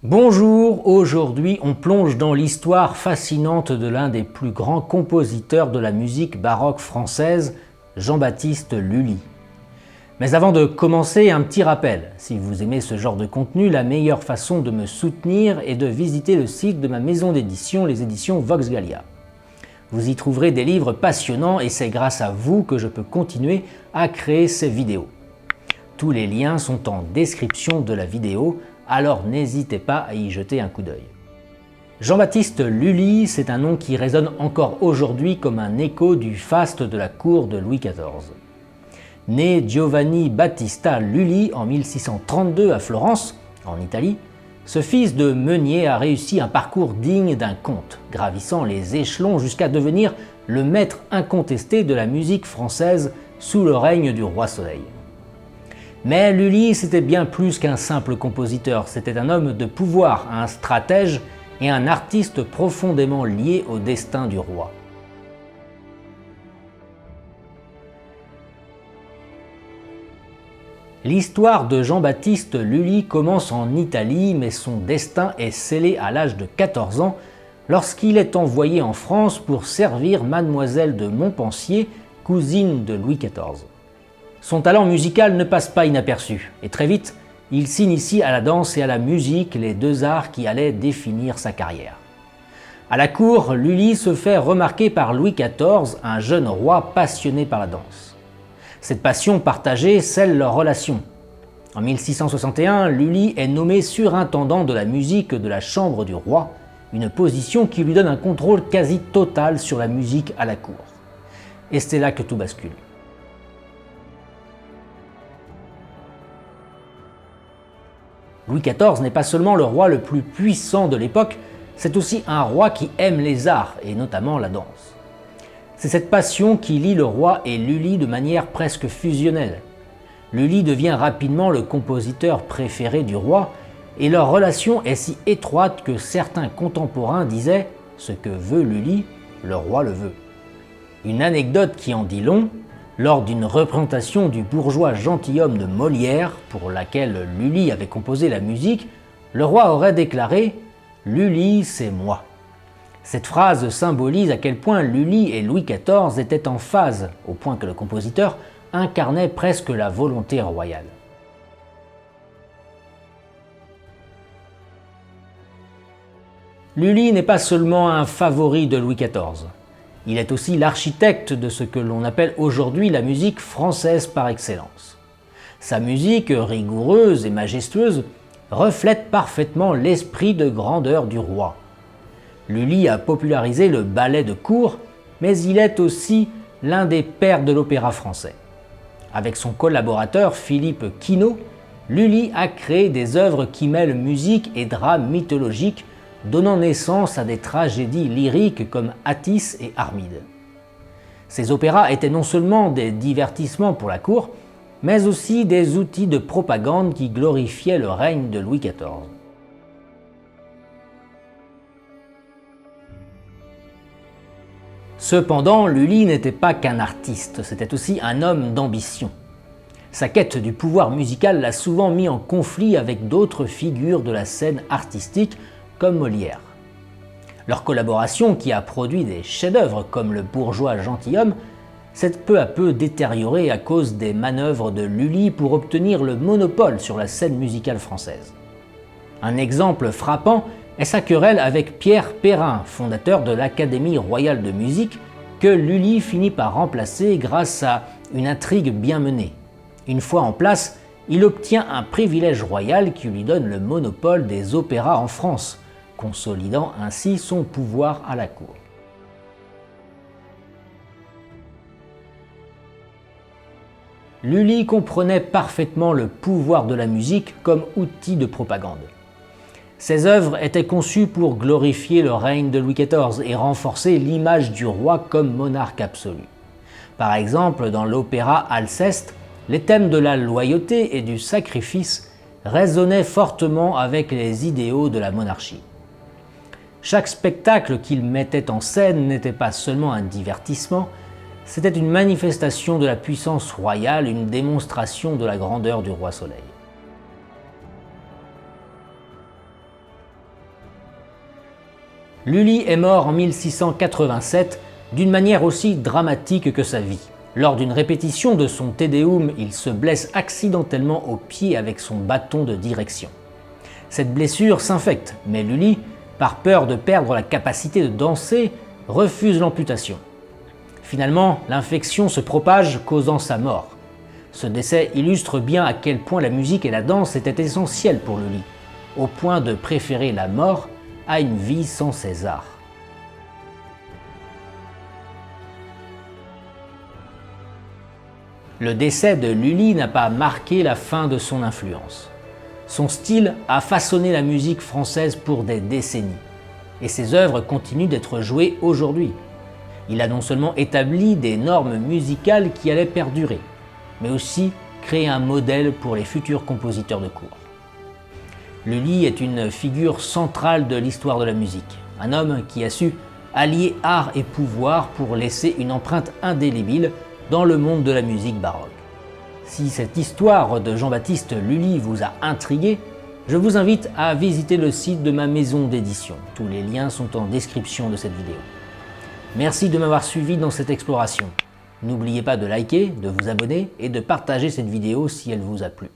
Bonjour, aujourd'hui on plonge dans l'histoire fascinante de l'un des plus grands compositeurs de la musique baroque française, Jean-Baptiste Lully. Mais avant de commencer, un petit rappel. Si vous aimez ce genre de contenu, la meilleure façon de me soutenir est de visiter le site de ma maison d'édition, les éditions Voxgalia. Vous y trouverez des livres passionnants et c'est grâce à vous que je peux continuer à créer ces vidéos. Tous les liens sont en description de la vidéo, alors n'hésitez pas à y jeter un coup d'œil. Jean-Baptiste Lully, c'est un nom qui résonne encore aujourd'hui comme un écho du faste de la cour de Louis XIV. Né Giovanni Battista Lully en 1632 à Florence, en Italie, ce fils de meunier a réussi un parcours digne d'un comte, gravissant les échelons jusqu'à devenir le maître incontesté de la musique française sous le règne du roi Soleil. Mais Lully, c'était bien plus qu'un simple compositeur, c'était un homme de pouvoir, un stratège et un artiste profondément lié au destin du roi. L'histoire de Jean-Baptiste Lully commence en Italie, mais son destin est scellé à l'âge de 14 ans lorsqu'il est envoyé en France pour servir Mademoiselle de Montpensier, cousine de Louis XIV. Son talent musical ne passe pas inaperçu, et très vite, il s'initie à la danse et à la musique, les deux arts qui allaient définir sa carrière. À la cour, Lully se fait remarquer par Louis XIV, un jeune roi passionné par la danse. Cette passion partagée scelle leur relation. En 1661, Lully est nommé surintendant de la musique de la chambre du roi, une position qui lui donne un contrôle quasi total sur la musique à la cour. Et c'est là que tout bascule. Louis XIV n'est pas seulement le roi le plus puissant de l'époque, c'est aussi un roi qui aime les arts, et notamment la danse. C'est cette passion qui lie le roi et Lully de manière presque fusionnelle. Lully devient rapidement le compositeur préféré du roi, et leur relation est si étroite que certains contemporains disaient « ce que veut Lully, le roi le veut ». Une anecdote qui en dit long, lors d'une représentation du bourgeois gentilhomme de Molière, pour laquelle Lully avait composé la musique, le roi aurait déclaré « Lully, c'est moi ». Cette phrase symbolise à quel point Lully et Louis XIV étaient en phase, au point que le compositeur incarnait presque la volonté royale. Lully n'est pas seulement un favori de Louis XIV. Il est aussi l'architecte de ce que l'on appelle aujourd'hui la musique française par excellence. Sa musique, rigoureuse et majestueuse, reflète parfaitement l'esprit de grandeur du roi. Lully a popularisé le ballet de cour, mais il est aussi l'un des pères de l'opéra français. Avec son collaborateur Philippe Quinault, Lully a créé des œuvres qui mêlent musique et drame mythologique, donnant naissance à des tragédies lyriques comme Attis et Armide. Ces opéras étaient non seulement des divertissements pour la cour, mais aussi des outils de propagande qui glorifiaient le règne de Louis XIV. Cependant, Lully n'était pas qu'un artiste, c'était aussi un homme d'ambition. Sa quête du pouvoir musical l'a souvent mis en conflit avec d'autres figures de la scène artistique, comme Molière. Leur collaboration, qui a produit des chefs-d'œuvre comme Le bourgeois gentilhomme, s'est peu à peu détériorée à cause des manœuvres de Lully pour obtenir le monopole sur la scène musicale française. Un exemple frappant est sa querelle avec Pierre Perrin, fondateur de l'Académie royale de musique, que Lully finit par remplacer grâce à une intrigue bien menée. Une fois en place, il obtient un privilège royal qui lui donne le monopole des opéras en France, consolidant ainsi son pouvoir à la cour. Lully comprenait parfaitement le pouvoir de la musique comme outil de propagande. Ses œuvres étaient conçues pour glorifier le règne de Louis XIV et renforcer l'image du roi comme monarque absolu. Par exemple, dans l'opéra Alceste, les thèmes de la loyauté et du sacrifice résonnaient fortement avec les idéaux de la monarchie. Chaque spectacle qu'il mettait en scène n'était pas seulement un divertissement, c'était une manifestation de la puissance royale, une démonstration de la grandeur du roi Soleil. Lully est mort en 1687 d'une manière aussi dramatique que sa vie. Lors d'une répétition de son Te Deum, il se blesse accidentellement au pied avec son bâton de direction. Cette blessure s'infecte, mais Lully, par peur de perdre la capacité de danser, refuse l'amputation. Finalement, l'infection se propage, causant sa mort. Ce décès illustre bien à quel point la musique et la danse étaient essentielles pour Lully, au point de préférer la mort à une vie sans ses arts. Le décès de Lully n'a pas marqué la fin de son influence. Son style a façonné la musique française pour des décennies, et ses œuvres continuent d'être jouées aujourd'hui. Il a non seulement établi des normes musicales qui allaient perdurer, mais aussi créé un modèle pour les futurs compositeurs de cour. Lully est une figure centrale de l'histoire de la musique, un homme qui a su allier art et pouvoir pour laisser une empreinte indélébile dans le monde de la musique baroque. Si cette histoire de Jean-Baptiste Lully vous a intrigué, je vous invite à visiter le site de ma maison d'édition. Tous les liens sont en description de cette vidéo. Merci de m'avoir suivi dans cette exploration. N'oubliez pas de liker, de vous abonner et de partager cette vidéo si elle vous a plu.